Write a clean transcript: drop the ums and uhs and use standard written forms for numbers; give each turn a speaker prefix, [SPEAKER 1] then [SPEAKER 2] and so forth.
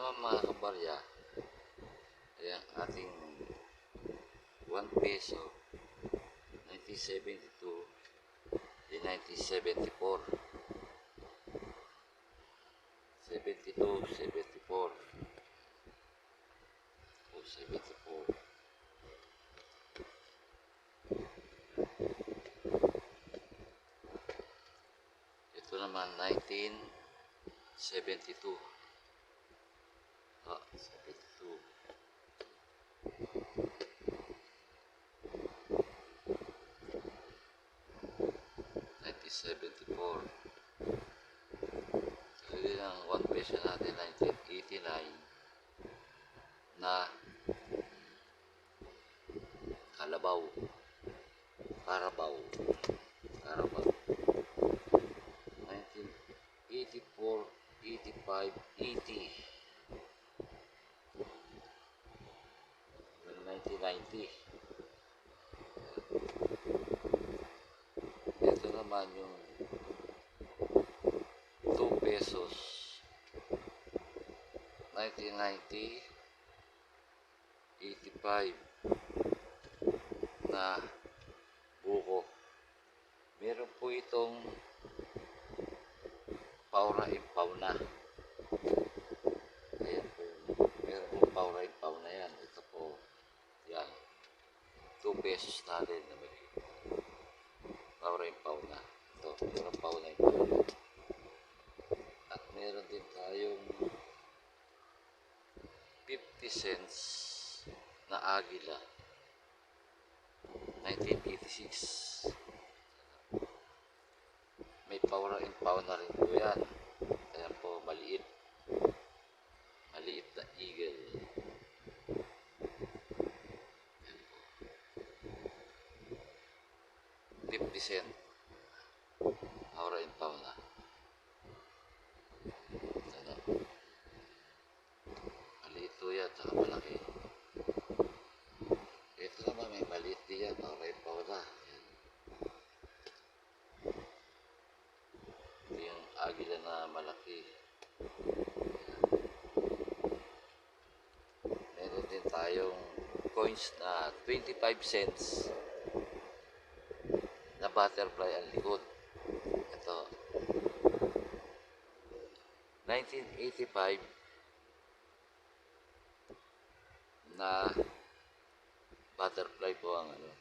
[SPEAKER 1] naman mga kabarya, ay ang ating 1 peso 1972 di 1974 72, 74 o 74. Ito naman 1972. 72. 1974. Hindi ang 1 peso natin 1989 na Carabao 1984, 85, 80 1990. Ito naman yung 2 pesos 1990, 85 na buko. Meron po itong paura-impaw na. Ayan po. Meron po paura-impaw na yan. Ito po. Yan. 2 pesos na rin na may paura-impaw na. Ito. Meron paura-impaw na. At meron din tayong 50 cents na Agila 1986. May paura-impaw na rin po yan. Ayan po, maliit na eagle. 50 cent paura-impaw na. Ano? Maliit po yan, saka malaki. Ito naman may maliit din yan, paura-impaw na. Ito yung Agila na malaki. Meron din tayong coins na 25 cents na butterfly ang likod. Ito 1985 na butterfly po ang ano.